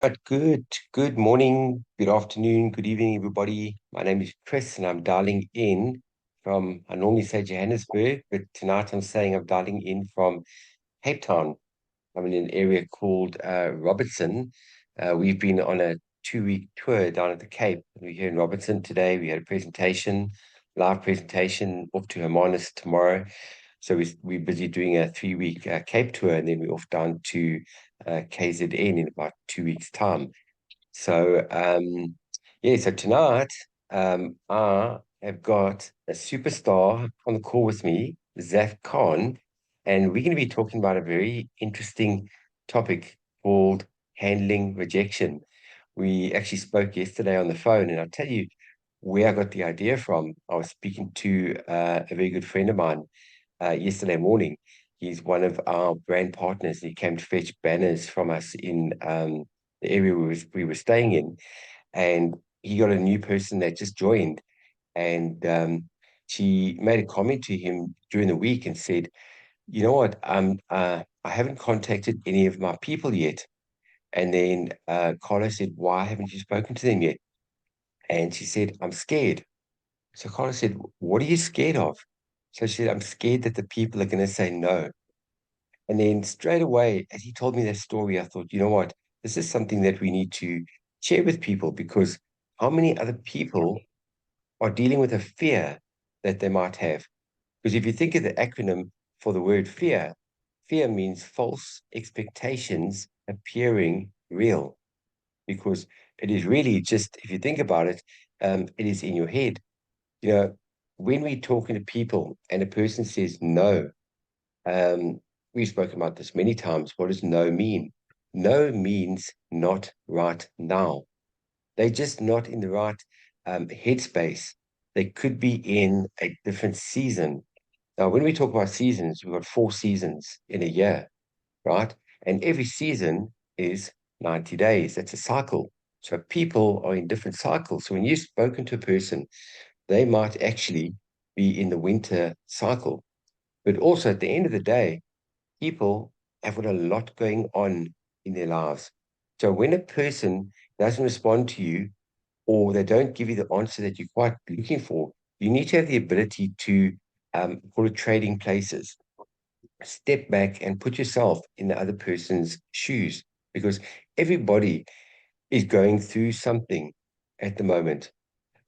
But good morning, good afternoon, good evening, everybody. My name is Chris, and I'm dialing in from, I normally say Johannesburg, but tonight I'm saying I'm dialing in from Cape Town. I'm in an area called Robertson. We've been on a 2-week tour down at the Cape. We're here in Robertson today. We had a presentation, live presentation, off to Hermanus tomorrow. So we're busy doing a 3-week Cape tour, and then we're off down to KZN in about 2 weeks' time. So yeah, so tonight I have got a superstar on the call with me, Zaf Khan, and we're going to be talking about a very interesting topic called handling rejection. We actually spoke yesterday on the phone, and I'll tell you where I got the idea from. I was speaking to a very good friend of mine yesterday morning. He's one of our brand partners. He came to fetch banners from us in the area we were staying in, and he got a new person that just joined, and she made a comment to him during the week and said, "You know what? I haven't contacted any of my people yet." And then Carla said, "Why haven't you spoken to them yet?" And she said, "I'm scared." So Carla said, "What are you scared of?" So she said, "I'm scared that the people are going to say no." And then straight away, as he told me that story, I thought, you know what? This is something that we need to share with people, because how many other people are dealing with a fear that they might have? Because if you think of the acronym for the word fear, fear means false expectations appearing real, because it is really just, if you think about it, it is in your head. You know, when we're talking to people and a person says no, um, we've spoken about this many times. What does no mean? No means not right now. They're just not in the right headspace. They could be in a different season. Now, when we talk about seasons, we've got 4 seasons in a year, right? And every season is 90 days. That's a cycle. So people are in different cycles. So when you've spoken to a person, they might actually be in the winter cycle. But also at the end of the day, people have got a lot going on in their lives. So when a person doesn't respond to you, or they don't give you the answer that you're quite looking for, you need to have the ability to call it trading places. Step back and put yourself in the other person's shoes, because everybody is going through something at the moment.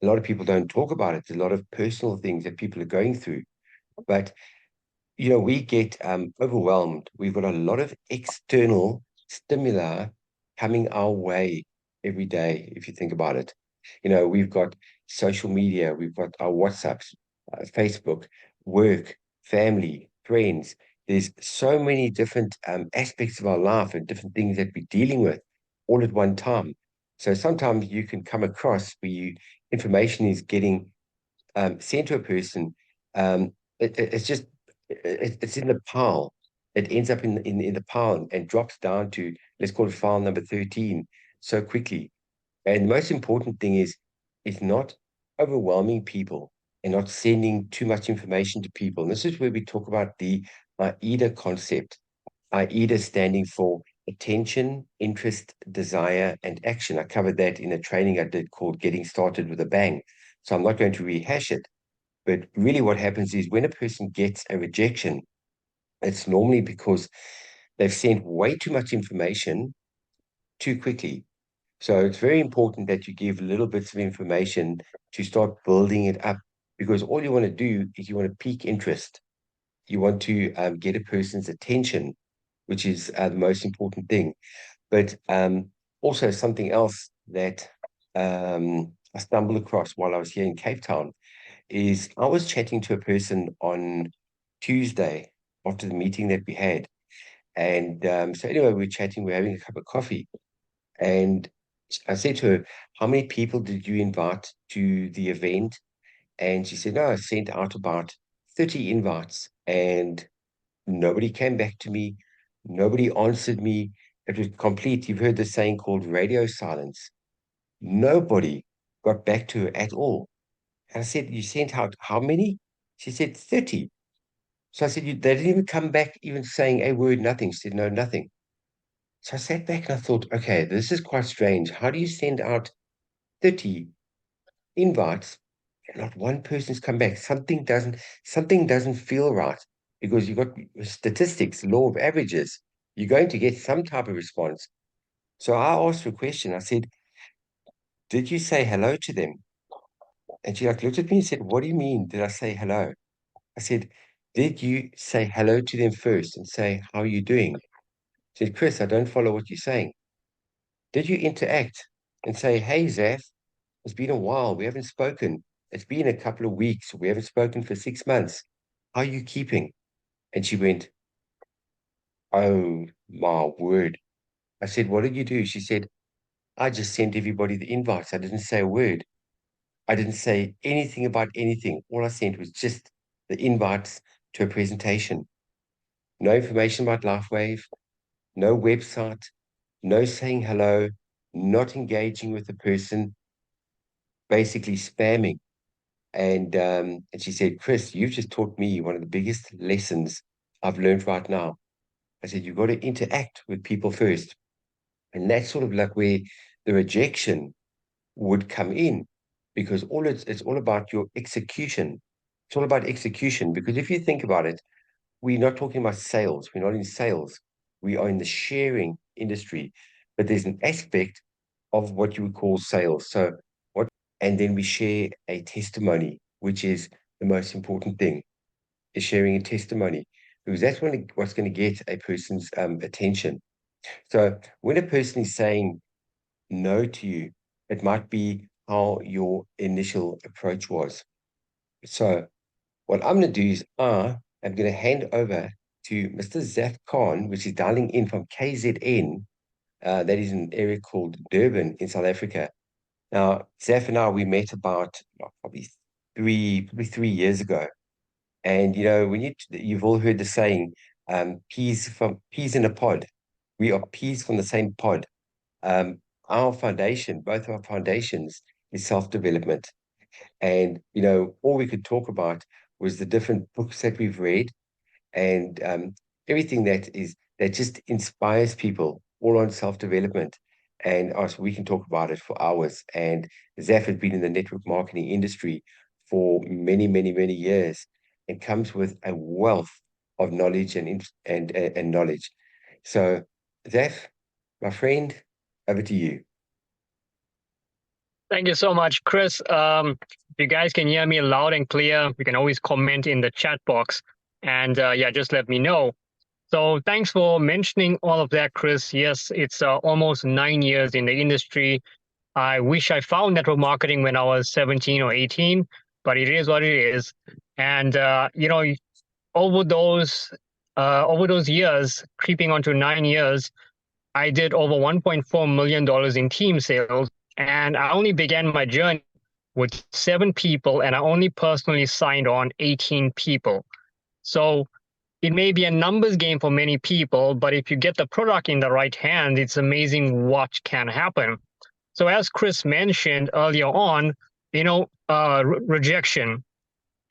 A lot of people don't talk about it. There's a lot of personal things that people are going through. But we get overwhelmed. We've got a lot of external stimuli coming our way every day, if you think about it. We've got social media, we've got our WhatsApps, Facebook, work, family, friends. There's so many different aspects of our life and different things that we're dealing with all at one time. So sometimes you can come across where information is getting sent to a person. It's just it's in the pile. It ends up in the pile and drops down to, let's call it file number 13, so quickly. And the most important thing is not overwhelming people and not sending too much information to people. And this is where we talk about the AIDA concept. AIDA standing for attention, interest, desire, and action. I covered that in a training I did called Getting Started with a Bang. So I'm not going to rehash it. But really, what happens is when a person gets a rejection, it's normally because they've sent way too much information too quickly. So it's very important that you give little bits of information to start building it up, because all you want to do is you want to pique interest. You want to get a person's attention, which is the most important thing. But also something else that I stumbled across while I was here in Cape Town is I was chatting to a person on Tuesday after the meeting that we had. And so anyway, we are chatting, we are having a cup of coffee. And I said to her, "How many people did you invite to the event?" And she said, "No, I sent out about 30 invites and nobody came back to me. Nobody answered me. It was complete. You've heard the saying called radio silence. Nobody got back to her at all." And I said, "You sent out how many?" She said, 30. So I said, they didn't even come back even saying a word, nothing." She said, "No, nothing." So I sat back and I thought, okay, this is quite strange. How do you send out 30 invites and not one person's come back? Something doesn't feel right because you've got statistics, law of averages. You're going to get some type of response. So I asked her a question. I said, did you say hello to them? And she like looked at me and said, what do you mean? Did I say hello? I said, did you say hello to them first and say, how are you doing? She said, Chris, I don't follow what you're saying. Did you interact and say, hey, Zaf, it's been a while. We haven't spoken. It's been a couple of weeks. We haven't spoken for 6 months. How are you keeping? And she went, oh, my word. I said, what did you do? She said, I just sent everybody the invites. I didn't say a word. I didn't say anything about anything. All I sent was just the invites to a presentation. No information about LifeWave, no website, no saying hello, not engaging with the person, basically spamming. And she said, Chris, you've just taught me one of the biggest lessons I've learned right now. I said, you've got to interact with people first. And that's sort of like where the rejection would come in because it's all about your execution. It's all about execution because if you think about it, we're not talking about sales. We're not in sales. We are in the sharing industry, but there's an aspect of what you would call sales. So what, and then we share a testimony, which is the most important thing, is sharing a testimony because that's what's going to get a person's attention. So when a person is saying no to you, it might be how your initial approach was. So what I'm going to do is I'm going to hand over to Mr. Zaf Khan, which is dialing in from KZN. That is an area called Durban in South Africa. Now, Zaf and I, we met about probably 3 years ago. And when you've all heard the saying, peas in a pod. We are peas from the same pod. Um, our foundation, both of our foundations, is self-development. And all we could talk about was the different books that we've read and everything that just inspires people, all on self-development. And us, we can talk about it for hours. And Zaf has been in the network marketing industry for many, many, many years and comes with a wealth of knowledge and knowledge. So, Zaf, my friend, over to you. Thank you so much, Chris. If you guys can hear me loud and clear, you can always comment in the chat box. And yeah, just let me know. So thanks for mentioning all of that, Chris. Yes, it's almost 9 years in the industry. I wish I found network marketing when I was 17 or 18, but it is what it is. And over those over those years, creeping onto 9 years, I did over $1.4 million in team sales. And I only began my journey with 7 people, and I only personally signed on 18 people. So it may be a numbers game for many people, but if you get the product in the right hand, it's amazing what can happen. So as Chris mentioned earlier on, rejection.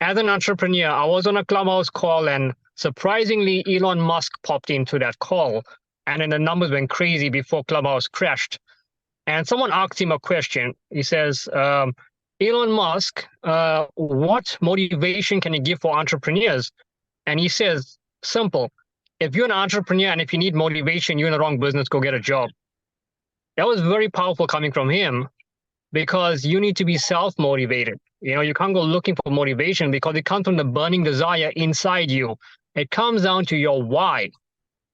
As an entrepreneur, I was on a Clubhouse call, and surprisingly, Elon Musk popped into that call, and then the numbers went crazy before Clubhouse crashed. And someone asked him a question. He says, Elon Musk, what motivation can you give for entrepreneurs? And he says, simple. If you're an entrepreneur and if you need motivation, you're in the wrong business, go get a job. That was very powerful coming from him because you need to be self-motivated. You can't go looking for motivation because it comes from the burning desire inside you. It comes down to your why,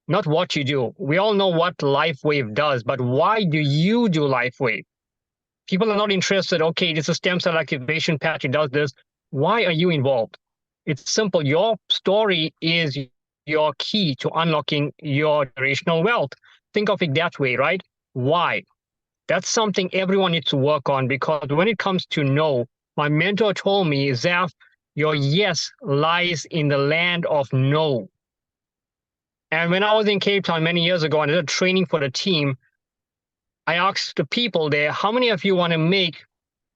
not what you do. We all know what LifeWave does, but why do you do LifeWave? People are not interested. Okay, this is stem cell activation patch. It does this. Why are you involved? It's simple. Your story is your key to unlocking your generational wealth. Think of it that way, right? Why? That's something everyone needs to work on because when it comes to no, my mentor told me, Zaf, your yes lies in the land of no. And when I was in Cape Town many years ago and I did training for the team, I asked the people there, how many of you want to make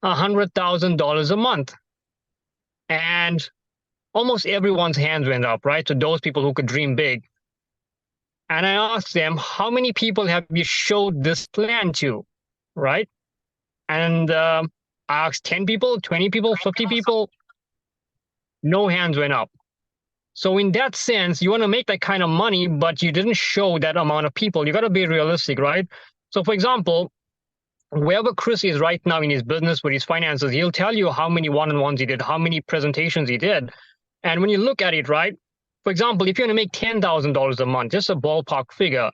$100,000 a month? And almost everyone's hands went up, right? So those people who could dream big. And I asked them, how many people have you showed this plan to, right? And I asked 10 people, 20 people, 50 people, no hands went up. So in that sense, you want to make that kind of money, but you didn't show that amount of people. You got to be realistic, right? So for example, wherever Chris is right now in his business with his finances, he'll tell you how many one-on-ones he did, how many presentations he did. And when you look at it, right, for example, if you want to make $10,000 a month, just a ballpark figure,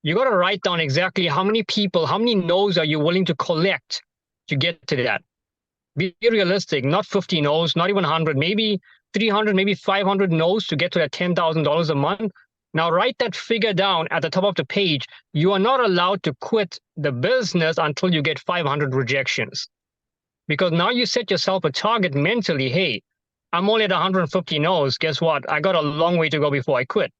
you got to write down exactly how many people, how many no's are you willing to collect to get to that. Be realistic, not 50 no's, not even 100, maybe 300, maybe 500 no's to get to that $10,000 a month. Now, write that figure down at the top of the page. You are not allowed to quit the business until you get 500 rejections. Because now you set yourself a target mentally. Hey, I'm only at 150 no's. Guess what? I got a long way to go before I quit.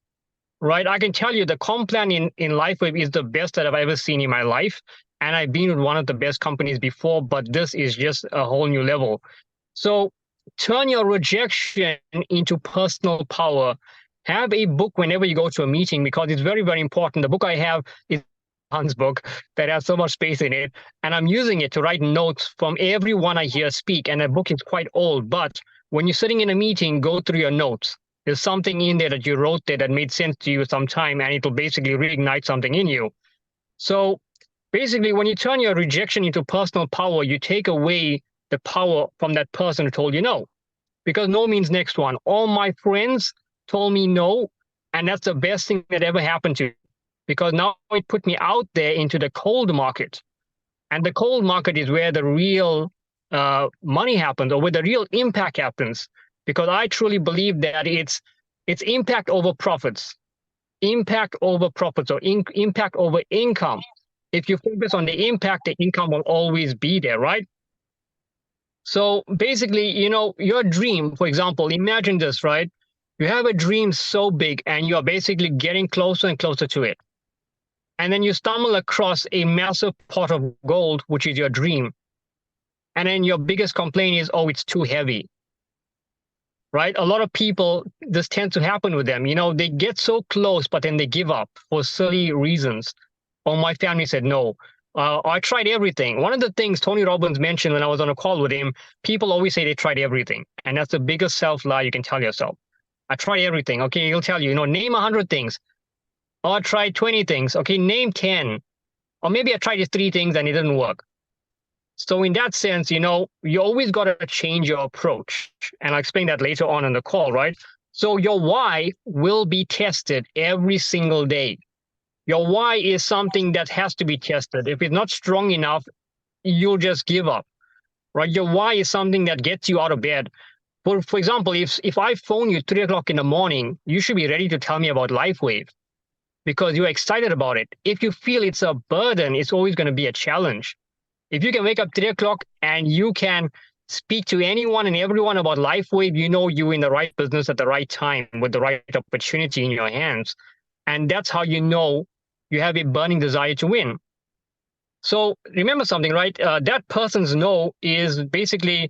Right? I can tell you the comp plan in LifeWave is the best that I've ever seen in my life. And I've been with one of the best companies before, but this is just a whole new level. So turn your rejection into personal power. Have a book whenever you go to a meeting, because it's very, very important. The book I have is Hans book that has so much space in it. And I'm using it to write notes from everyone I hear speak. And the book is quite old, but when you're sitting in a meeting, go through your notes. There's something in there that you wrote there that made sense to you sometime, and it'll basically reignite something in you. So basically, when you turn your rejection into personal power, you take away the power from that person who told you no. Because no means next one. All my friends told me no, and that's the best thing that ever happened to me. Because now it put me out there into the cold market. And the cold market is where the real money happens, or where the real impact happens. Because I truly believe that it's impact over profits, impact over profits, or impact over income. If you focus on the impact, the income will always be there, right? So basically, your dream, for example, imagine this, right? You have a dream so big and you're basically getting closer and closer to it. And then you stumble across a massive pot of gold, which is your dream. And then your biggest complaint is, oh, it's too heavy. Right? A lot of people, this tends to happen with them. They get so close, but then they give up for silly reasons. Or my family said no. I tried everything. One of the things Tony Robbins mentioned when I was on a call with him, people always say they tried everything. And that's the biggest self-lie you can tell yourself. I tried everything. Okay, he'll tell you, name 100 things. Or I tried 20 things. Okay, name 10. Or maybe I tried 3 things and it didn't work. So in that sense, you always got to change your approach. And I'll explain that later on in the call, right? So your why will be tested every single day. Your why is something that has to be tested. If it's not strong enough, you'll just give up, right? Your why is something that gets you out of bed. For example, if I phone you 3 o'clock in the morning, you should be ready to tell me about LifeWave because you're excited about it. If you feel it's a burden, it's always going to be a challenge. If you can wake up 3 o'clock and you can speak to anyone and everyone about LifeWave, you're in the right business at the right time with the right opportunity in your hands. And that's how you have a burning desire to win. So remember something, right? That person's no is basically,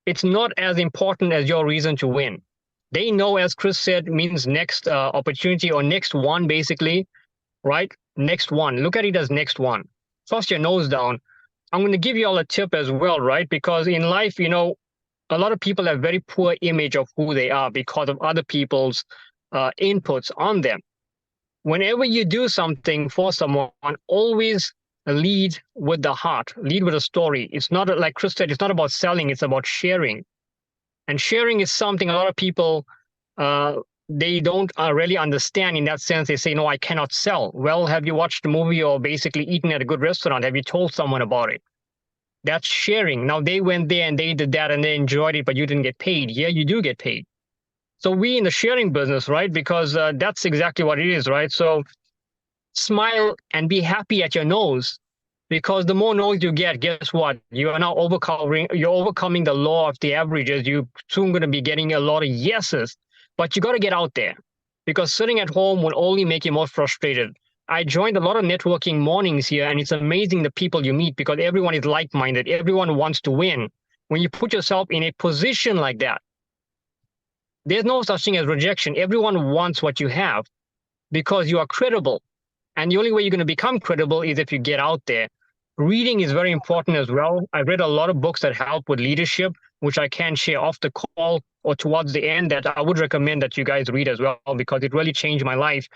it's not as important as your reason to win. They know, as Chris said, means next opportunity or next one, basically, right? Next one. Look at it as next one. Thrust your nose down. I'm going to give you all a tip as well, right? Because in life, a lot of people have very poor image of who they are because of other people's inputs on them. Whenever you do something for someone, always lead with the heart, lead with a story. It's not, like Chris said, it's not about selling, it's about sharing. And sharing is something a lot of people, they don't really understand in that sense. They say, no, I cannot sell. Well, have you watched a movie or basically eaten at a good restaurant? Have you told someone about it? That's sharing. Now, they went there and they did that and they enjoyed it, but you didn't get paid. Here, you do get paid. So we in the sharing business, right? Because that's exactly what it is, right? So smile and be happy at your nose, because the more no's you get, guess what? You are now overcoming the law of the averages. You're soon going to be getting a lot of yeses, but you got to get out there, because sitting at home will only make you more frustrated. I joined a lot of networking mornings here, and it's amazing the people you meet because everyone is like-minded. Everyone wants to win. When you put yourself in a position like that, there's no such thing as rejection. Everyone wants what you have. because you are credible. And the only way you're going to become credible is if you get out there. Reading is very important as well. I read a lot of books that help with leadership, which I can share off the call or towards the end, that I would recommend that you guys read as well, because it really changed my life.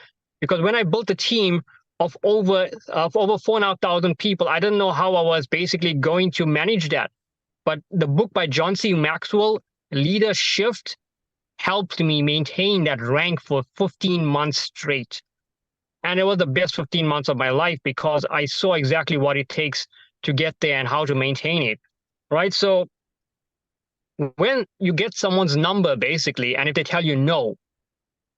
Because when I built a team of over 4,500 people, I didn't know how I was basically going to manage that. But the book by John C. Maxwell, Leader Shift, helped me maintain that rank for 15 months straight. And it was the best 15 months of my life because I saw exactly what it takes to get there and how to maintain it, right? So when you get someone's number, basically, and if they tell you no,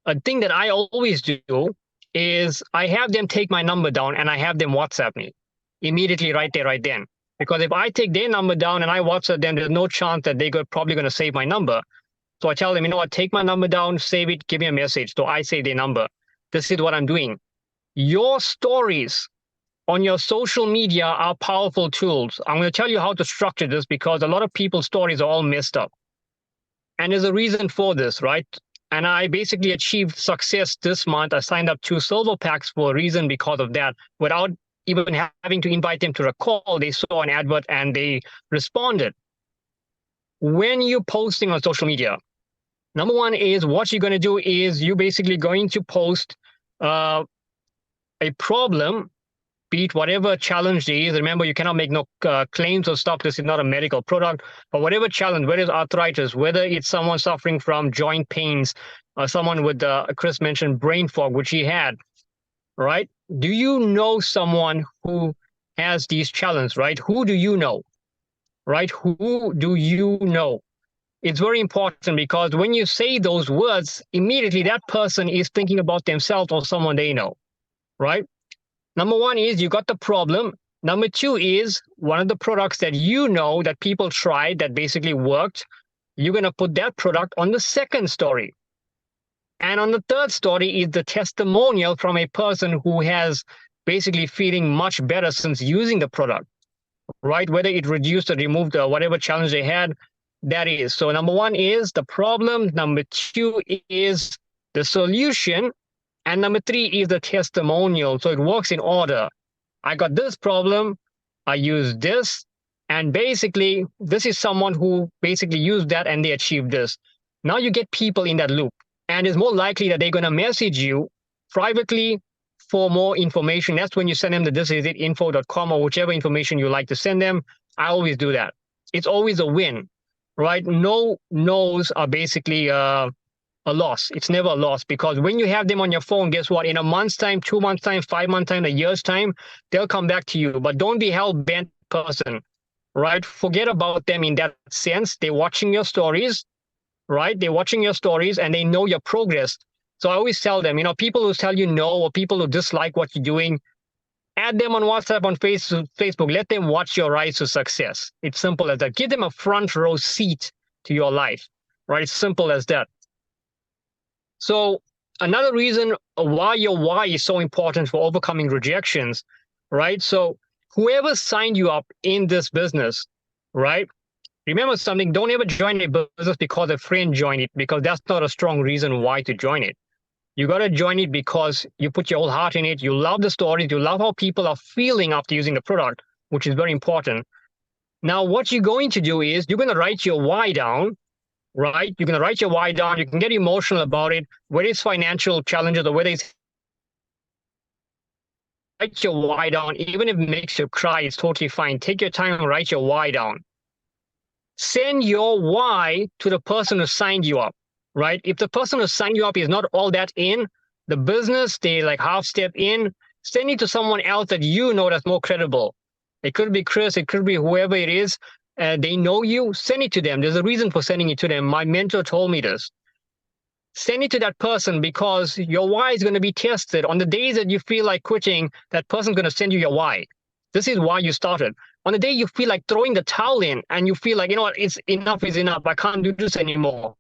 a thing that I always do is I have them take my number down and I have them WhatsApp me immediately right there, right then. Because if I take their number down and I WhatsApp them, there's no chance that they're probably going to save my number. So I tell them, you know what, take my number down, save it, give me a message. So I save their number. This is what I'm doing. Your stories on your social media are powerful tools. I'm going to tell you how to structure this because a lot of people's stories are all messed up. And there's a reason for this, right? And I basically achieved success this month. I signed up 2 silver packs for a reason because of that. Without even having to invite them to a call, they saw an advert and they responded. When you're posting on social media, number one is what you're going to do is you're basically going to post a problem, be it whatever challenge there is. Remember, you cannot make no claims or stuff. This is not a medical product, but whatever challenge, whether it's arthritis, whether it's someone suffering from joint pains, or someone with, Chris mentioned brain fog, which he had, right? Do you know someone who has these challenges, right? Who do you know, right? Who do you know? It's very important because when you say those words, immediately that person is thinking about themselves or someone they know, right? Number one is you got the problem. Number two is one of the products that you know that people tried that basically worked. You're going to put that product on the second story. And on the third story is the testimonial from a person who has basically feeling much better since using the product, right? Whether it reduced or removed whatever challenge they had, that is. So number one is the problem. Number two is the solution. And number three is the testimonial. So it works in order. I got this problem. I used this. And basically, this is someone who basically used that and they achieved this. Now you get people in that loop. And it's more likely that they're going to message you privately for more information. That's when you send them the thisisItinfo.com or whichever information you like to send them. I always do that. It's always a win, right? No no's are basically a loss. It's never a loss because when you have them on your phone, guess what? In a month's time, 2 months' time, 5 months' time, a year's time, they'll come back to you. But don't be hell-bent person, right? Forget about them in that sense. They're watching your stories, right? They're watching your stories and they know your progress. So I always tell them, people who tell you no or people who dislike what you're doing, add them on WhatsApp, on Facebook. Let them watch your rise to success. It's simple as that. Give them a front row seat to your life, right? It's simple as that. So another reason why your why is so important for overcoming rejections, right? So whoever signed you up in this business, right? Remember something, don't ever join a business because a friend joined it, because that's not a strong reason why to join it. You got to join it because you put your whole heart in it. You love the stories. You love how people are feeling after using the product, which is very important. Now, what you're going to do is you're going to write your why down, right? You're going to write your why down. You can get emotional about it, whether it's financial challenges or whether it's write your why down. Even if it makes you cry, it's totally fine. Take your time and write your why down. Send your why to the person who signed you up, right? If the person who signed you up is not all that in the business, they like half step in, send it to someone else that you know that's more credible. It could be Chris, it could be whoever it is. They know you, send it to them. There's a reason for sending it to them. My mentor told me this. Send it to that person because your why is going to be tested. On the days that you feel like quitting, that person's going to send you your why. This is why you started. On the day you feel like throwing the towel in and you feel like, what, it's enough is enough. I can't do this anymore.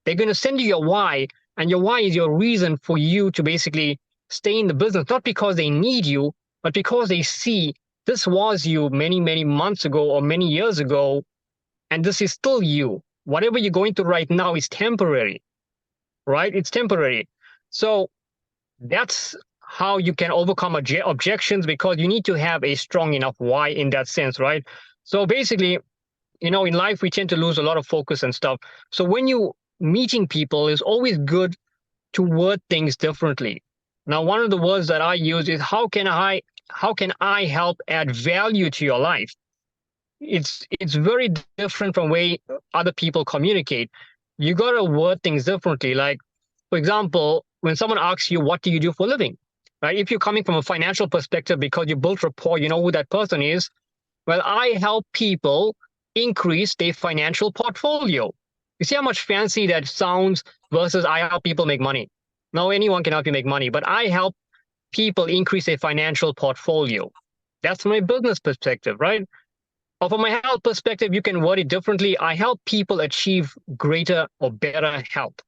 They're going to send you your why, and your why is your reason for you to basically stay in the business, not because they need you, but because they see this was you many, many months ago or many years ago, and this is still you. Whatever you're going through right now is temporary, right? It's temporary. So That's how you can overcome objections, because you need to have a strong enough why in that sense, right? So basically, in life, we tend to lose a lot of focus and stuff. So when you meeting people, it's always good to word things differently. Now, one of the words that I use is how can I help add value to your life? It's very different from way other people communicate. You got to word things differently. Like, for example, when someone asks you, what do you do for a living? Right? If you're coming from a financial perspective because you built rapport, you know who that person is. Well, I help people increase their financial portfolio. You see how much fancy that sounds versus I help people make money. No, anyone can help you make money, but I help people increase their financial portfolio. That's from a business perspective, right? Or from a health perspective, you can word it differently. I help people achieve greater or better health,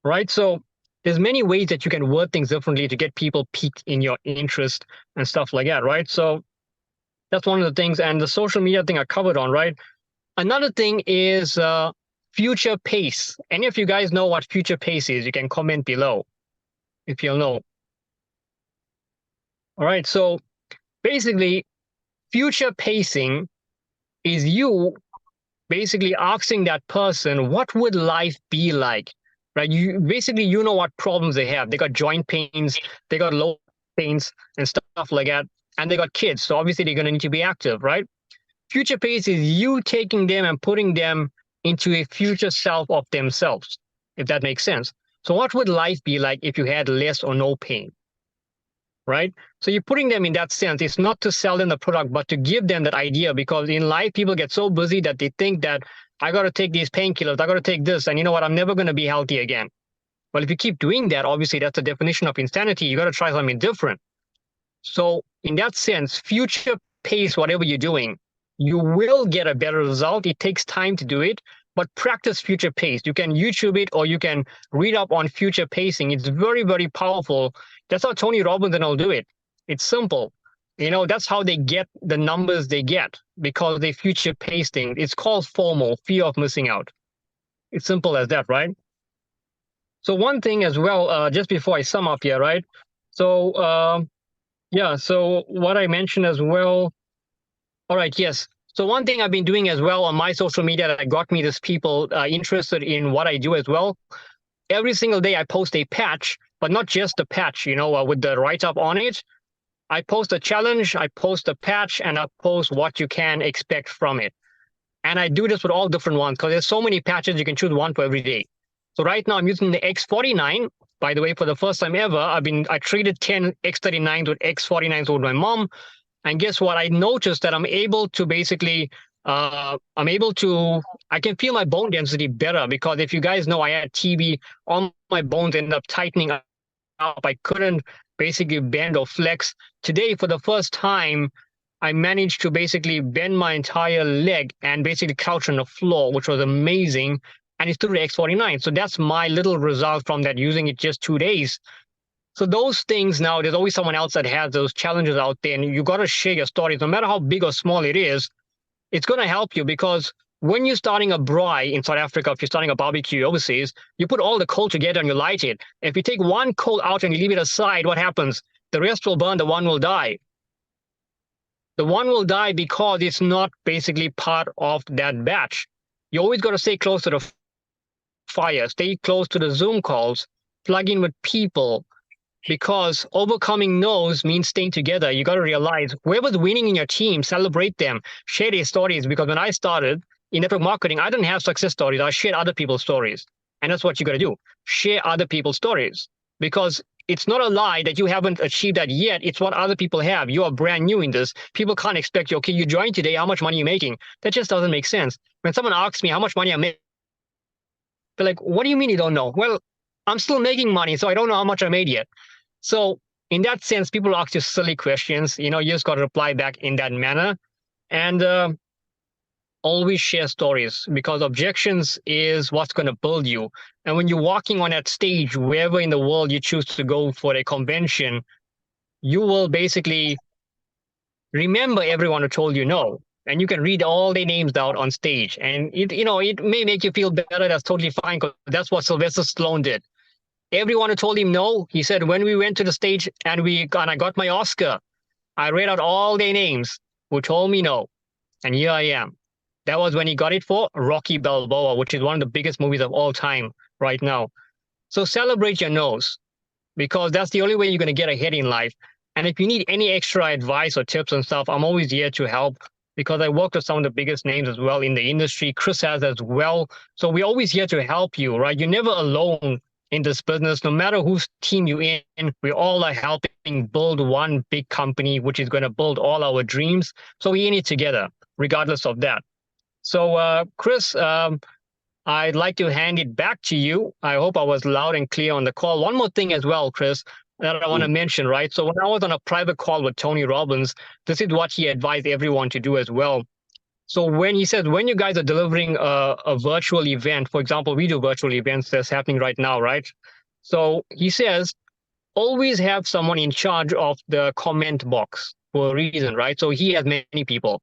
right? So there's many ways that you can word things differently to get people piqued in your interest and stuff like that, right? So that's one of the things. And the social media thing I covered on, right? Another thing is future pace. Any of you guys know what future pace is? You can comment below if you'll know. All right. So basically, future pacing is you basically asking that person, what would life be like? Right? You know what problems they have. They got joint pains, they got low pains and stuff like that. And they got kids. So obviously they're going to need to be active, right? Future pace is you taking them and putting them into a future self of themselves, if that makes sense. So what would life be like if you had less or no pain? Right? So you're putting them in that sense. It's not to sell them the product, but to give them that idea, because in life, people get so busy that they think that I got to take these painkillers, I got to take this, and you know what, I'm never going to be healthy again. Well, if you keep doing that, obviously that's the definition of insanity. You got to try something different. So in that sense, future pace whatever you're doing, you will get a better result. It takes time to do it, but practice future pace. You can YouTube it or you can read up on future pacing. It's very, very powerful. That's how Tony Robbins will do it. It's simple. That's how they get the numbers they get, because they future pacing. It's called FOMO, fear of missing out. It's simple as that, right? So one thing as well, just before I sum up here, right? So yeah, so what I mentioned as well. All right, yes. So one thing I've been doing as well on my social media that got me this people interested in what I do as well. Every single day I post a patch, but not just a patch, with the write-up on it. I post a challenge, I post a patch, and I post what you can expect from it. And I do this with all different ones because there's so many patches, you can choose one for every day. So right now I'm using the X49. By the way, for the first time ever, I traded 10 X39s with X49s with my mom. And guess what? I noticed that I'm able to basically, I can feel my bone density better, because if you guys know I had TB, all my bones ended up tightening up. I couldn't basically bend or flex. Today, for the first time, I managed to basically bend my entire leg and basically crouch on the floor, which was amazing. And it's through the X49. So that's my little result from that, using it just 2 days. So those things, now there's always someone else that has those challenges out there, and you got to share your stories, no matter how big or small it is. It's going to help you, because when you're starting a braai in South Africa, if you're starting a barbecue overseas, you put all the coal together and you light it. If you take one coal out and you leave it aside, what happens? The rest will burn, the one will die. The one will die because it's not basically part of that batch. You always got to stay close to the fire, stay close to the Zoom calls, plug in with people, because overcoming no's means staying together. You got to realize whoever's winning in your team, celebrate them, share their stories. Because when I started in network marketing, I didn't have success stories. I shared other people's stories. And that's what you got to do. Share other people's stories, because it's not a lie that you haven't achieved that yet. It's what other people have. You are brand new in this. People can't expect you, okay, you joined today, how much money are you making? That just doesn't make sense. When someone asks me how much money I'm making, they're like, what do you mean you don't know? Well, I'm still making money, so I don't know how much I made yet. So in that sense, people ask you silly questions. You just got to reply back in that manner. And always share stories, because objections is what's going to build you. And when you're walking on that stage, wherever in the world you choose to go for a convention, you will basically remember everyone who told you no. And you can read all their names out on stage. And it may make you feel better. That's totally fine, because that's what Sylvester Stallone did. Everyone who told him no, he said, when we went to the stage and I got my Oscar, I read out all their names who told me no. And here I am. That was when he got it for Rocky Balboa, which is one of the biggest movies of all time right now. So celebrate your no's because that's the only way you're going to get ahead in life. And if you need any extra advice or tips and stuff, I'm always here to help because I work with some of the biggest names as well in the industry. Chris has as well. So we're always here to help you, right? You're never alone in this business. No matter whose team you're in, we all are helping build one big company, which is going to build all our dreams. So we're in it together, regardless of that. So, Chris, I'd like to hand it back to you. I hope I was loud and clear on the call. One more thing as well, Chris, that I want to Mm. mention, right? So when I was on a private call with Tony Robbins, this is what he advised everyone to do as well. So when he says, when you guys are delivering a virtual event, for example, we do virtual events that's happening right now, right? So he says, always have someone in charge of the comment box for a reason, right? So he has many people.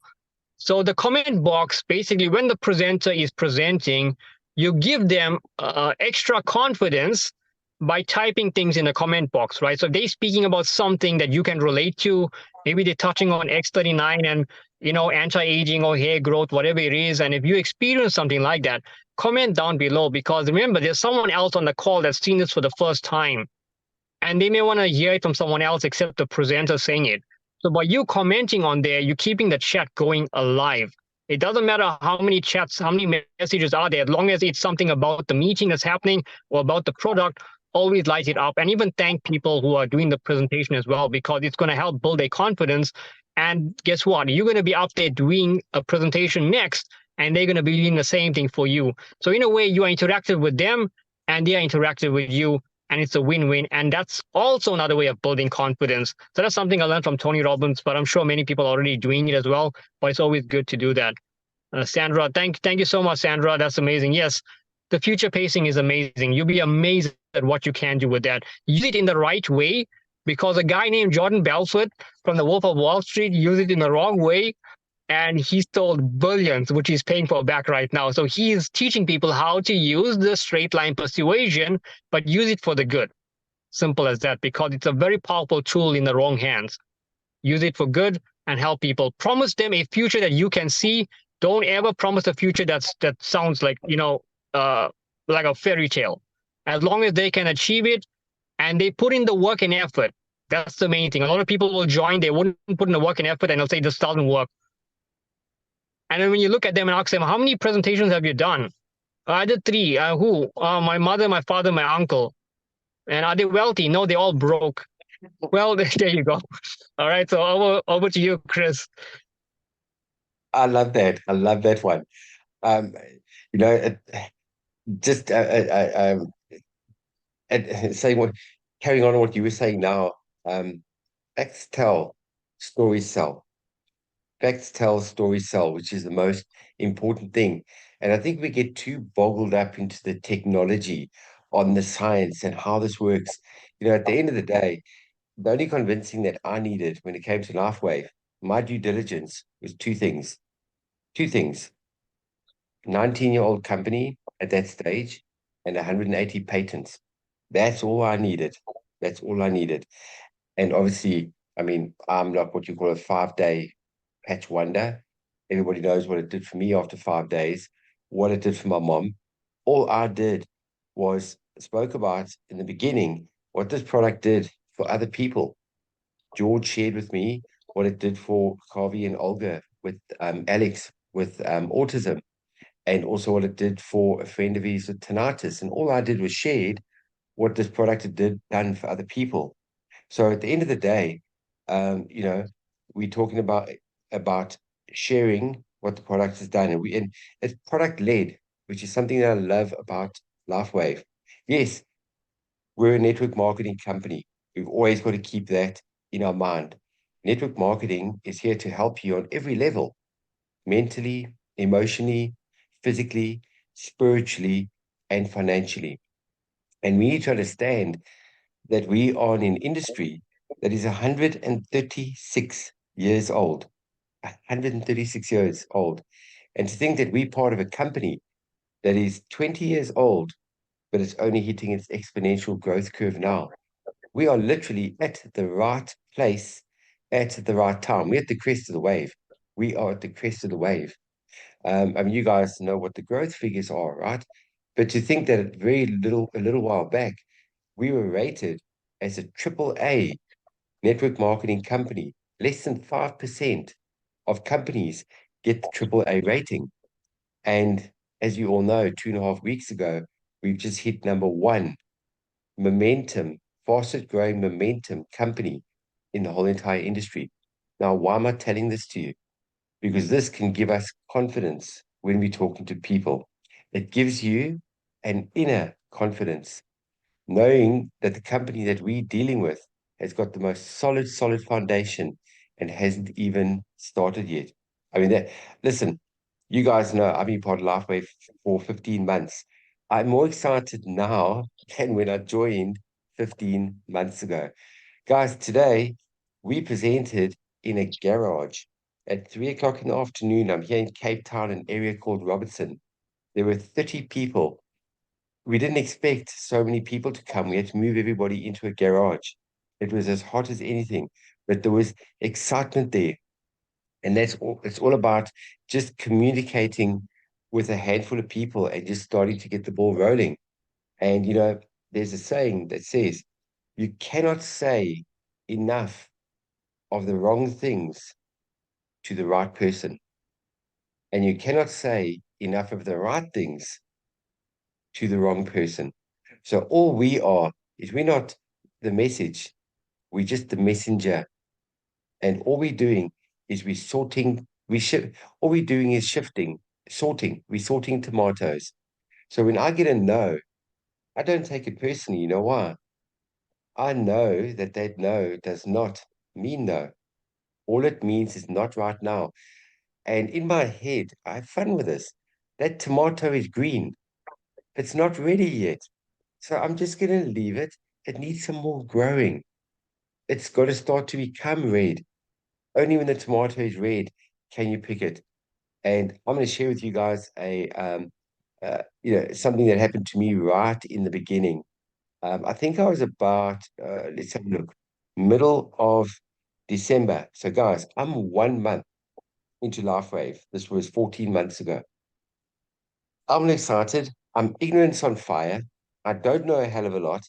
So the comment box, basically, when the presenter is presenting, you give them extra confidence by typing things in the comment box, right? So if they're speaking about something that you can relate to. Maybe they're touching on X39 and anti-aging or hair growth, whatever it is. And if you experience something like that, comment down below because remember, there's someone else on the call that's seen this for the first time and they may want to hear it from someone else except the presenter saying it. So by you commenting on there, you're keeping the chat going alive. It doesn't matter how many chats, how many messages are there, as long as it's something about the meeting that's happening or about the product, always light it up. And even thank people who are doing the presentation as well, because it's going to help build their confidence. And guess what? You're going to be up there doing a presentation next, and they're going to be doing the same thing for you. So in a way, you are interactive with them, and they are interactive with you, and it's a win-win. And that's also another way of building confidence. So that's something I learned from Tony Robbins, but I'm sure many people are already doing it as well. But it's always good to do that. Sandra, thank you so much, Sandra. That's amazing. Yes, the future pacing is amazing. You'll be amazed at what you can do with that. Use it in the right way, because a guy named Jordan Belfort from the Wolf of Wall Street used it in the wrong way, and he sold billions, which he's paying for back right now. So he's teaching people how to use the straight line persuasion, but use it for the good. Simple as that, because it's a very powerful tool in the wrong hands. Use it for good and help people. Promise them a future that you can see. Don't ever promise a future that sounds like like a fairy tale. As long as they can achieve it and they put in the work and effort, that's the main thing. A lot of people will join, they wouldn't put in the work and effort, and they'll say this doesn't work. And then when you look at them and ask them, how many presentations have you done? I did 3. Who? My mother, my father, my uncle. And are they wealthy? No, they all broke. Well, there you go. All right, so over to you, Chris. I love that. I love that one. Um, you know, just saying what, carrying on what you were saying now. Facts tell, stories sell. Facts tell, stories sell, which is the most important thing. And I think we get too boggled up into the technology on the science and how this works. At the end of the day, the only convincing that I needed when it came to LifeWave, my due diligence was two things. Two things. 19-year-old company at that stage and 180 patents. That's all I needed. That's all I needed. And obviously, I mean, I'm not what you call a 5-day patch wonder. Everybody knows what it did for me after 5 days, what it did for my mom. All I did was spoke about in the beginning what this product did for other people. George shared with me what it did for Harvey and Olga with Alex with autism, and also what it did for a friend of his with tinnitus. And all I did was shared what this product had done for other people. So at the end of the day, we're talking about sharing what the product has done, and it's product led, which is something that I love about LifeWave. Yes, we're a network marketing company. We've always got to keep that in our mind. Network marketing is here to help you on every level, mentally, emotionally, physically, spiritually, and financially. And we need to understand that we are in an industry that is 136 years old. 136 years old. And to think that we're part of a company that is 20 years old but it's only hitting its exponential growth curve now. We are literally at the right place at the right time. We're at the crest of the wave. We are at the crest of the wave. I mean, you guys know what the growth figures are, right? But to think that a little while back, we were rated as a triple A network marketing company. Less than 5% of companies get the triple A rating. And as you all know, 2.5 weeks ago, we've just hit number one momentum, fastest growing momentum company in the whole entire industry. Now, why am I telling this to you? Because this can give us confidence when we're talking to people. It gives you an inner confidence, knowing that the company that we're dealing with has got the most solid foundation and hasn't even started yet. I mean, listen, you guys know I've been part of Lifeway for 15 months. I'm more excited now than when I joined 15 months ago. Guys, today we presented in a garage at 3 o'clock in the afternoon. I'm here in Cape Town, an area called Robertson. There were 30 people. We didn't expect so many people to come. We had to move everybody into a garage. It was as hot as anything, but there was excitement there. And that's all, it's all about just communicating with a handful of people and just starting to get the ball rolling. And, there's a saying that says, you cannot say enough of the wrong things to the right person. And you cannot say enough of the right things to the wrong person. So all we are is we're not the message, we're just the messenger. And all we're doing is we're sorting, all we're doing is we're sorting tomatoes. So when I get a no, I don't take it personally. You know why? I know that that no does not mean no. All it means is not right now. And in my head, I have fun with this. That tomato is green. It's not ready yet. So I'm just going to leave it. It needs some more growing. It's got to start to become red. Only when the tomato is red can you pick it. And I'm going to share with you guys something that happened to me right in the beginning. I think I was about, let's have a look, middle of December. So, guys, I'm 1 month into LifeWave. This was 14 months ago. I'm excited. I'm ignorance on fire. I don't know a hell of a lot.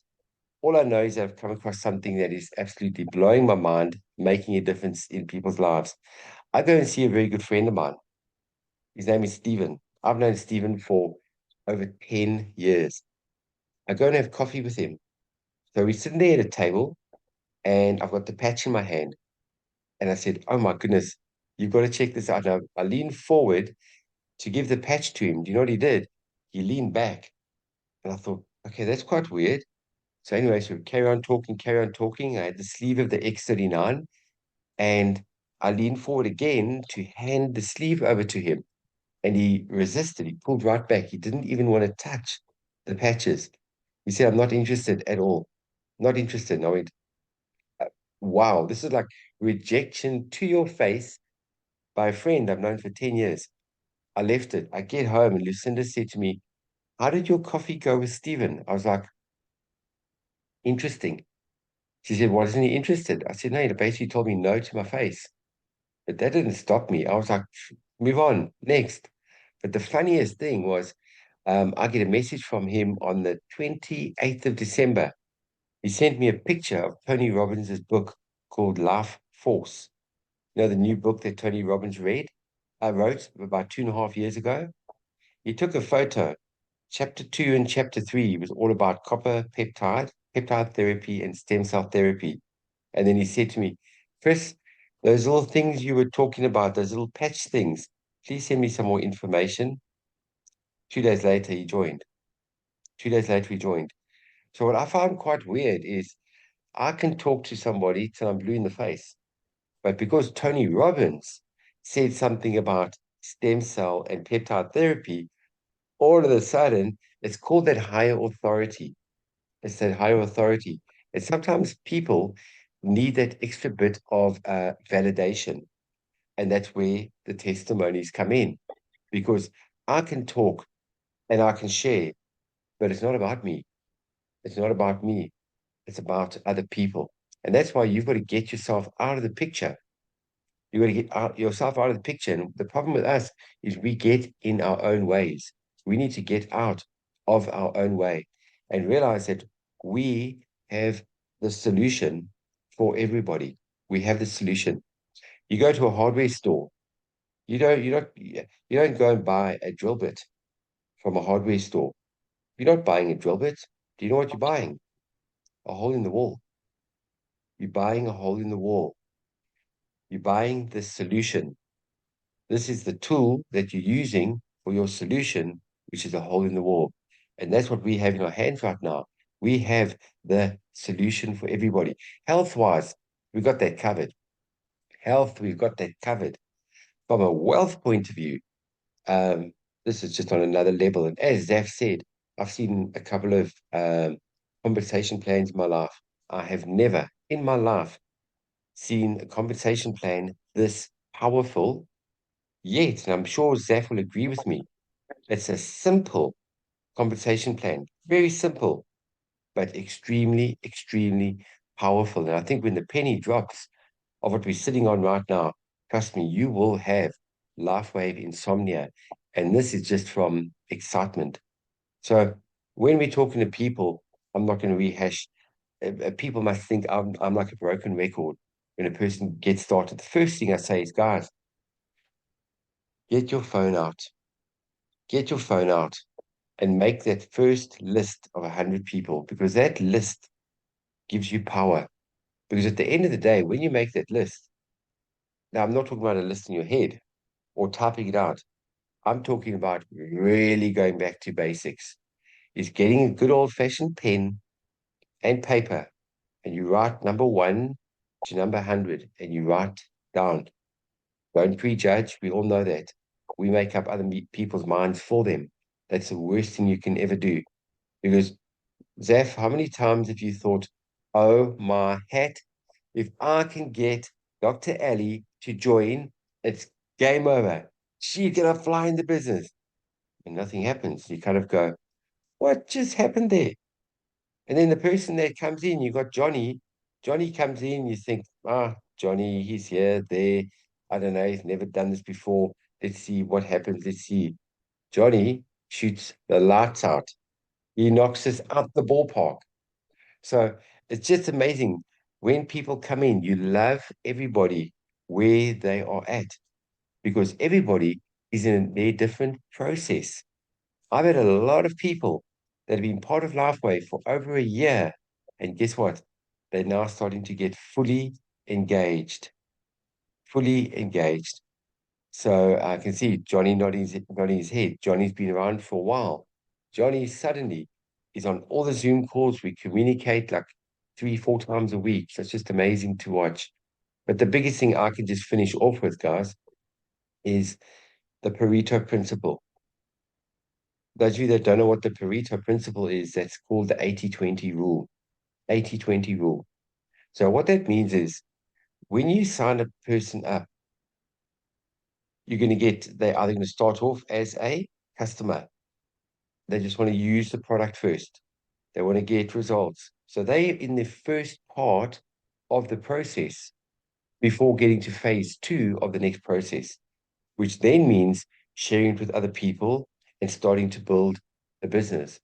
All I know is I've come across something that is absolutely blowing my mind, making a difference in people's lives. I go and see a very good friend of mine. His name is Stephen. I've known Stephen for over 10 years. I go and have coffee with him. So we're sitting there at a table, and I've got the patch in my hand. And I said, "Oh my goodness, you've got to check this out." Now, I leaned forward to give the patch to him. Do you know what he did? He leaned back. And I thought, okay, that's quite weird. So anyway, so carry on talking, carry on talking. I had the sleeve of the X39, and I leaned forward again to hand the sleeve over to him. And he resisted. He pulled right back. He didn't even want to touch the patches. He said, "I'm not interested at all. Not interested." And I went, wow, this is like rejection to your face by a friend I've known for 10 years. I left it. I get home and Lucinda said to me, "How did your coffee go with Stephen?" I was like, "Interesting." She said, "Why isn't he interested?" I said, "No, he basically told me no to my face." But that didn't stop me. I was like, "Move on, next." But the funniest thing was, I get a message from him on the 28th of December. He sent me a picture of Tony Robbins' book called Life Force. You know, the new book that Tony Robbins wrote about 2.5 years ago. He took a photo. Chapter 2 and chapter 3 was all about peptide therapy, and stem cell therapy. And then he said to me, "Chris, those little things you were talking about, those little patch things, please send me some more information." 2 days later, he joined. 2 days later, he joined. So what I found quite weird is I can talk to somebody till I'm blue in the face. But because Tony Robbins said something about stem cell and peptide therapy, all of a sudden it's called that higher authority. It's that higher authority. And sometimes people need that extra bit of validation. And that's where the testimonies come in. Because I can talk and I can share, but it's not about me. It's not about me. It's about other people. And that's why you've got to get yourself out of the picture. You've got to get yourself out of the picture. And the problem with us is we get in our own ways. We need to get out of our own way and realize that we have the solution for everybody. We have the solution. You go to a hardware store, you don't go and buy a drill bit from a hardware store. You're not buying a drill bit. Do you know what you're buying? A hole in the wall. You're buying a hole in the wall. You're buying the solution. This is the tool that you're using for your solution, which is a hole in the wall. And that's what we have in our hands right now. We have the solution for everybody. Health-wise, we've got that covered. Health, we've got that covered. From a wealth point of view, um, this is just on another level. And as Zaf said, I've seen a couple of compensation plans in my life. I have never in my life seen a compensation plan this powerful yet. And I'm sure Zaf will agree with me. It's a simple compensation plan, very simple, but extremely, extremely powerful. And I think when the penny drops of what we're sitting on right now, trust me, you will have life wave insomnia. And this is just from excitement. So when we're talking to people, I'm not going to rehash. People must think I'm like a broken record when a person gets started. The first thing I say is, guys, get your phone out. Get your phone out and make that first list of 100 people because that list gives you power. Because at the end of the day, when you make that list, now I'm not talking about a list in your head or typing it out. I'm talking about really going back to basics. Is getting a good old-fashioned pen and paper and you write number one to number 100 and you write down. Don't prejudge. We all know that. We make up other people's minds for them. That's the worst thing you can ever do. Because, Zaf, how many times have you thought, oh my hat, if I can get Dr. Ali to join, it's game over. She's going to fly in the business. And nothing happens. You kind of go, what just happened there? And then the person that comes in, you got Johnny. Johnny comes in, you think, Johnny, he's here, there. I don't know, he's never done this before. Let's see what happens. Let's see. Johnny shoots the lights out. He knocks us out the ballpark. So it's just amazing. When people come in, you love everybody where they are at because everybody is in their different process. I've had a lot of people that have been part of Lifeway for over a year. And guess what? They're now starting to get fully engaged, fully engaged. So I can see Johnny nodding his head. Johnny's been around for a while. Johnny suddenly is on all the Zoom calls. We communicate like 3, 4 times a week. So it's just amazing to watch. But the biggest thing I can just finish off with, guys, is the Pareto principle. Those of you that don't know what the Pareto principle is, that's called the 80-20 rule. 80-20 rule. So what that means is when you sign a person up, they're either going to start off as a customer. They just want to use the product first. They want to get results. So they're in the first part of the process before getting to phase two of the next process, which then means sharing it with other people and starting to build a business.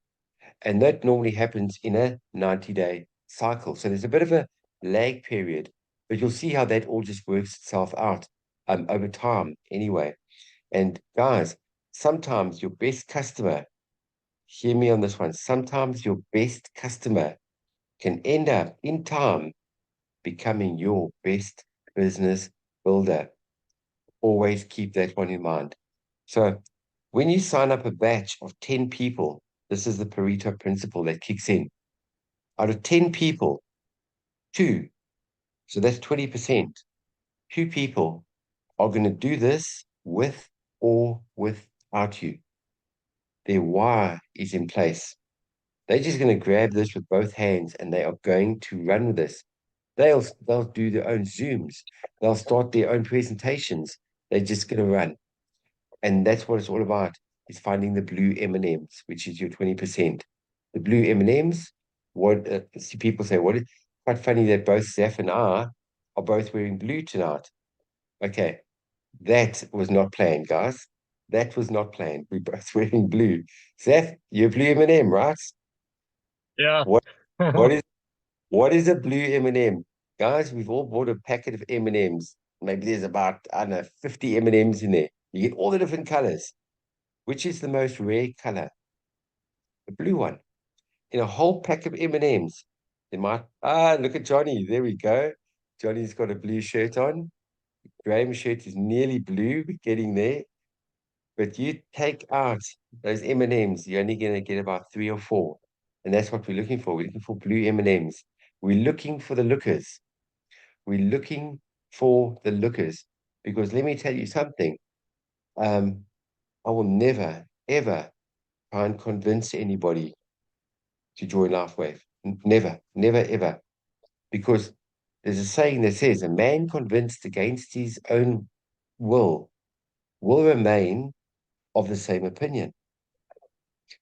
And that normally happens in a 90-day cycle. So there's a bit of a lag period, but you'll see how that all just works itself out over time anyway. And guys, sometimes your best customer, hear me on this one, sometimes your best customer can end up in time becoming your best business builder. Always keep that one in mind. So when you sign up a batch of 10 people, this is the Pareto principle that kicks in. Out of 10 people, two, so that's 20%, two people are going to do this with or without you. Their wire is in place. They're just going to grab this with both hands and they are going to run with this. They'll do their own Zooms. They'll start their own presentations. They're just going to run. And that's what it's all about, is finding the blue M&Ms, which is your 20%. The blue M&Ms. What see people say, what is quite funny that both Zeph and I are both wearing blue tonight. Okay, that was not planned, guys. That was not planned. We're both wearing blue. Zeph, you're blue M&M, right? Yeah. What what is what is a blue M&M? Guys, we've all bought a packet of M&Ms. Maybe there's about, I don't know, 50 M&Ms in there. You get all the different colors. Which is the most rare color? The blue one. In a whole pack of M&Ms. They might, look at Johnny. There we go. Johnny's got a blue shirt on. Graham's shirt is nearly blue. We're getting there. But you take out those M&Ms, you're only going to get about three or four. And that's what we're looking for. We're looking for blue M&Ms. We're looking for the lookers. We're looking for the lookers. Because let me tell you something. Um, I will never, ever try and convince anybody to join LifeWave. Never, never, ever. Because there's a saying that says a man convinced against his own will remain of the same opinion.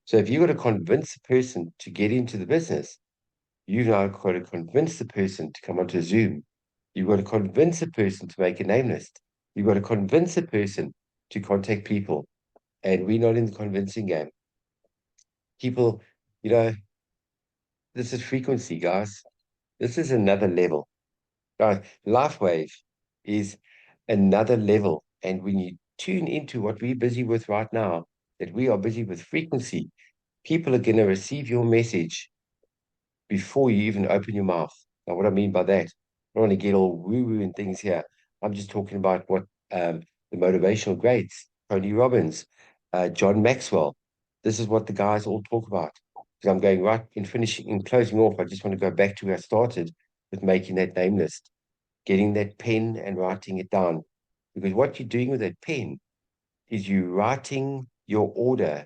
So if you've got to convince a person to get into the business, you've now got to convince the person to come onto Zoom. You've got to convince a person to make a name list. You've got to convince a person to contact people. And we're not in the convincing game. People, you know, this is frequency, guys. This is another level. Guys, LifeWave is another level. And when you tune into what we're busy with right now, that we are busy with frequency, people are going to receive your message before you even open your mouth. Now, what I mean by that, I don't want to get all woo-woo and things here. I'm just talking about what the motivational greats, Tony Robbins, John Maxwell, this is what the guys all talk about. Because I'm going right in finishing, in closing off, I just want to go back to where I started with making that name list, getting that pen and writing it down. Because what you're doing with that pen is you writing your order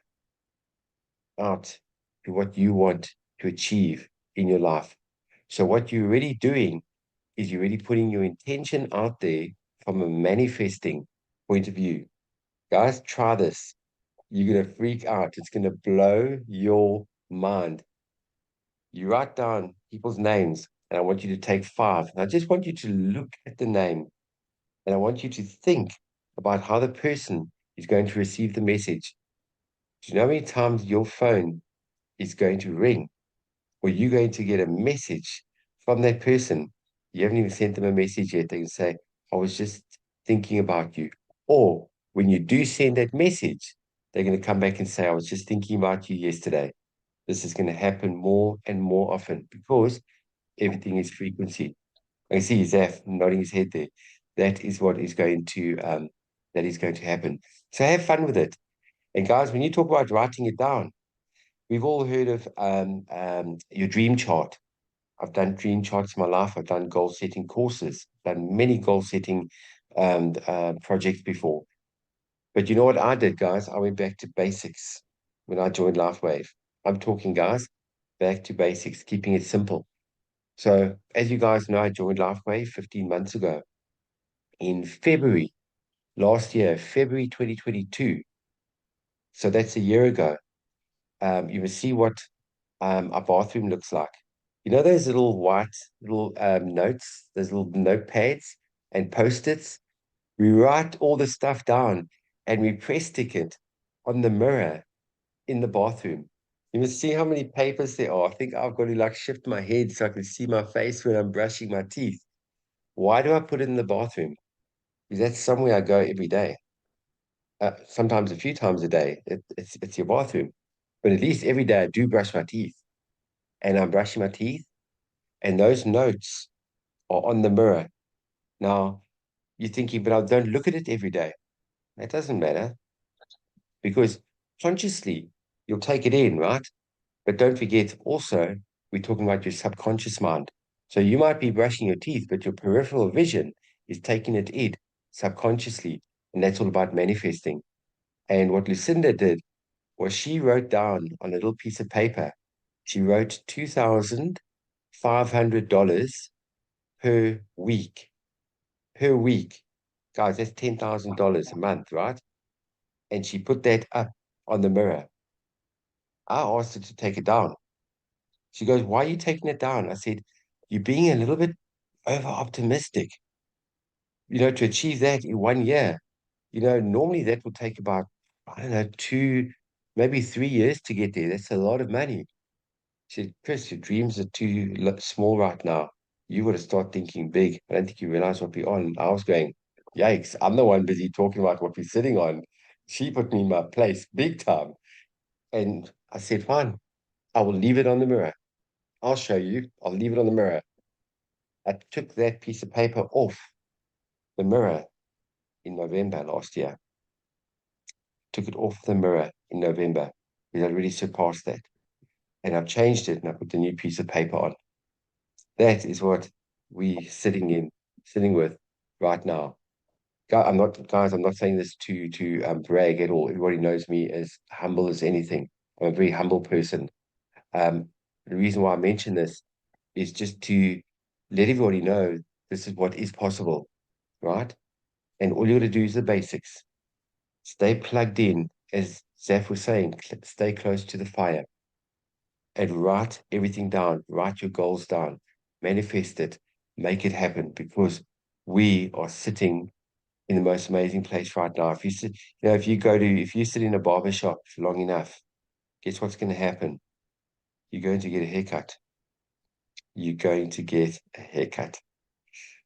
out to what you want to achieve in your life. So what you're really doing is you're really putting your intention out there from a manifesting point of view. Guys, try this. You're going to freak out. It's going to blow your mind. You write down people's names, and I want you to take five. And I just want you to look at the name, and I want you to think about how the person is going to receive the message. Do you know how many times your phone is going to ring, or you're going to get a message from that person? You haven't even sent them a message yet. They can say, I was just thinking about you. Or when you do send that message, they're going to come back and say, I was just thinking about you yesterday. This is going to happen more and more often because everything is frequency. I can see Zaf nodding his head there. That is what is going to happen. So have fun with it. And guys, when you talk about writing it down, we've all heard of your dream chart. I've done dream charts in my life. I've done goal setting courses, done many goal setting projects before. But you know what I did, guys? I went back to basics when I joined LifeWave. I'm talking, guys, back to basics, keeping it simple. So, as you guys know, I joined LifeWave 15 months ago in February last year, February 2022. So that's a year ago. You will see what our bathroom looks like. You know those little white little notes, those little notepads and post-its? We write all the stuff down and we press stick it on the mirror in the bathroom. You must see how many papers there are. I think I've got to like shift my head so I can see my face when I'm brushing my teeth. Why do I put it in the bathroom? Because that's somewhere I go every day. Sometimes a few times a day. It's your bathroom. But at least every day I do brush my teeth. And I'm brushing my teeth, and those notes are on the mirror. Now, you're thinking, but I don't look at it every day. That doesn't matter because consciously you'll take it in, right? But don't forget also, we're talking about your subconscious mind. So you might be brushing your teeth, but your peripheral vision is taking it in subconsciously. And that's all about manifesting. And what Lucinda did was she wrote down on a little piece of paper, she wrote $2,500 per week. Per week. Guys, that's $10,000 a month, right? And she put that up on the mirror. I asked her to take it down. She goes, why are you taking it down? I said, you're being a little bit over optimistic, to achieve that in 1 year. Normally that will take about, I don't know, 2, maybe 3 years to get there. That's a lot of money. She said, Chris, your dreams are too small right now. You got to start thinking big. I don't think you realize what we're on. I was going, yikes, I'm the one busy talking about what we're sitting on. She put me in my place big time. And I said, fine, I will leave it on the mirror. I'll show you. I'll leave it on the mirror. I took that piece of paper off the mirror in November last year. Took it off the mirror in November because I already surpassed that. And I've changed it and I put the new piece of paper on. That is what we sitting with right now. Guys, I'm not saying this to brag at all. Everybody knows me as humble as anything. I'm a very humble person. The reason why I mention this is just to let everybody know this is what is possible, right? And all you got to do is the basics. Stay plugged in, as Zaf was saying, stay close to the fire and write everything down. Write your goals down, manifest it, make it happen because we are sitting in the most amazing place right now. If you sit, if you sit in a barber shop long enough, guess what's going to happen? You're going to get a haircut. You're going to get a haircut.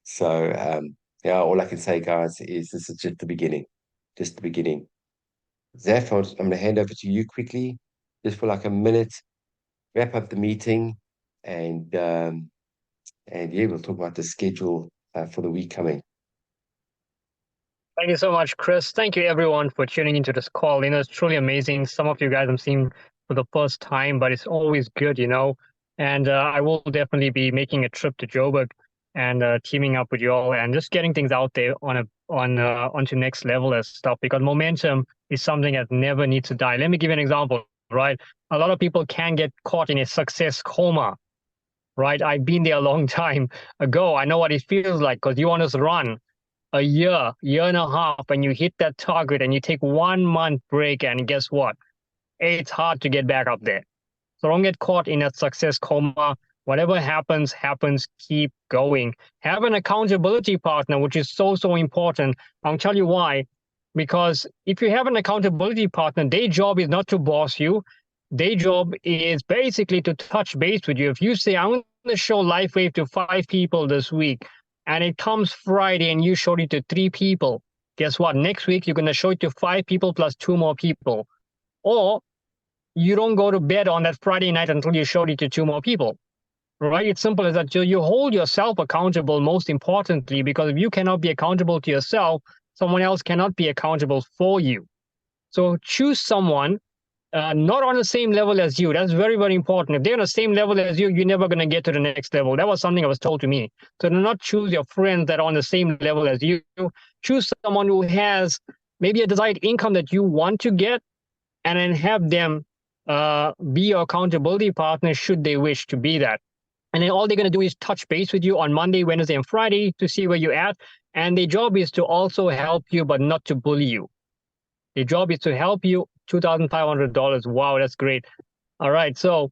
So, yeah, all I can say, guys, is this is just the beginning. Just the beginning. Zaf, I'm going to hand over to you quickly, just for like a minute, wrap up the meeting, and yeah, we'll talk about the schedule for the week coming. Thank you so much, Chris. Thank you, everyone, for tuning into this call. It's truly amazing. Some of you guys I'm seeing for the first time, but it's always good. And I will definitely be making a trip to Joburg and teaming up with you all and just getting things out there onto next level as stuff because momentum is something that never needs to die. Let me give you an example, right? A lot of people can get caught in a success coma, right? I've been there a long time ago. I know what it feels like because you want to run a year and a half, and you hit that target and you take 1 month break, and guess what? It's hard to get back up there. So don't get caught in a success coma. Whatever happens, keep going. Have an accountability partner, which is so, so important. I'll tell you why. Because if you have an accountability partner, their job is not to boss you. Their job is basically to touch base with you. If you say, I'm going to show LifeWave to 5 people this week, and it comes Friday and you showed it to 3 people, guess what? Next week, you're going to show it to 5 people plus 2 more people. Or you don't go to bed on that Friday night until you showed it to 2 more people, right? It's simple as that. You hold yourself accountable, most importantly, because if you cannot be accountable to yourself, someone else cannot be accountable for you. So choose someone not on the same level as you. That's very, very important. If they're on the same level as you, you're never going to get to the next level. That was something that was told to me. So do not choose your friends that are on the same level as you. Choose someone who has maybe a desired income that you want to get, and then have them be your accountability partner should they wish to be that. And then all they're going to do is touch base with you on Monday, Wednesday, and Friday to see where you're at. And their job is to also help you, but not to bully you. Their job is to help you. $2,500. Wow, that's great. All right, so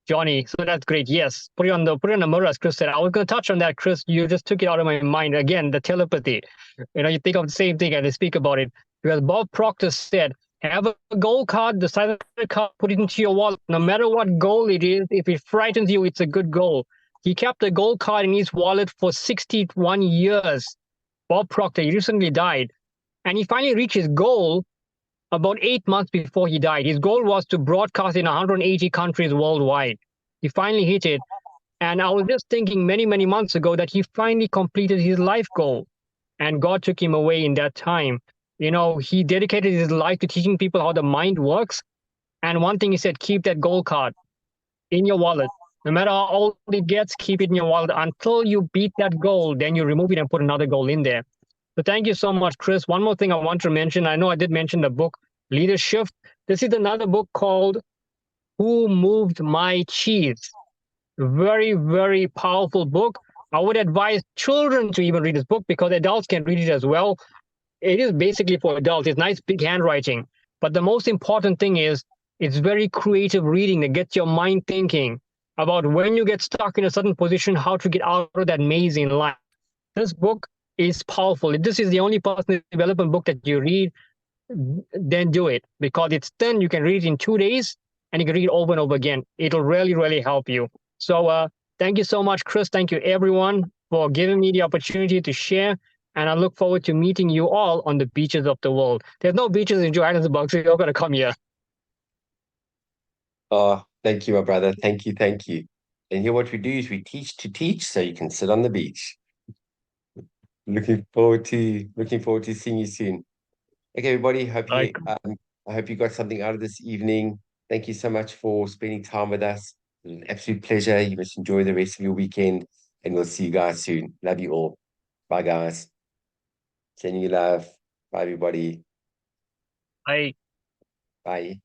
Johnny, so that's great. Yes, put it on the mirror, as Chris said. I was going to touch on that, Chris. You just took it out of my mind again. The telepathy. You think of the same thing and they speak about it because Bob Proctor said, have a goal card, the size of the card, put it into your wallet. No matter what goal it is, if it frightens you, it's a good goal. He kept the gold card in his wallet for 61 years. Bob Proctor, he recently died. And he finally reached his goal about 8 months before he died. His goal was to broadcast in 180 countries worldwide. He finally hit it. And I was just thinking many, many months ago that he finally completed his life goal. And God took him away in that time. He dedicated his life to teaching people how the mind works. And one thing he said, keep that gold card in your wallet. No matter how old it gets, keep it in your wallet until you beat that goal. Then you remove it and put another goal in there. So thank you so much, Chris. One more thing I want to mention. I know I did mention the book, Leadership. This is another book called Who Moved My Cheese? Very, very powerful book. I would advise children to even read this book because adults can read it as well. It is basically for adults. It's nice, big handwriting. But the most important thing is it's very creative reading that gets your mind thinking. about when you get stuck in a certain position, how to get out of that maze in life. This book is powerful. If this is the only personal development book that you read, then do it, because it's then you can read it in 2 days and you can read it over and over again. It'll really, really help you. So thank you so much, Chris. Thank you, everyone, for giving me the opportunity to share. And I look forward to meeting you all on the beaches of the world. There's no beaches in Johannesburg, so you're going to come here. Oh, thank you, my brother. Thank you, thank you. And here, what we do is we teach to teach, so you can sit on the beach. Looking forward to seeing you soon. Okay, everybody. Like, I hope you got something out of this evening. Thank you so much for spending time with us. It was an absolute pleasure. You must enjoy the rest of your weekend, and we'll see you guys soon. Love you all. Bye, guys. Sending you love. Bye, everybody. I Bye.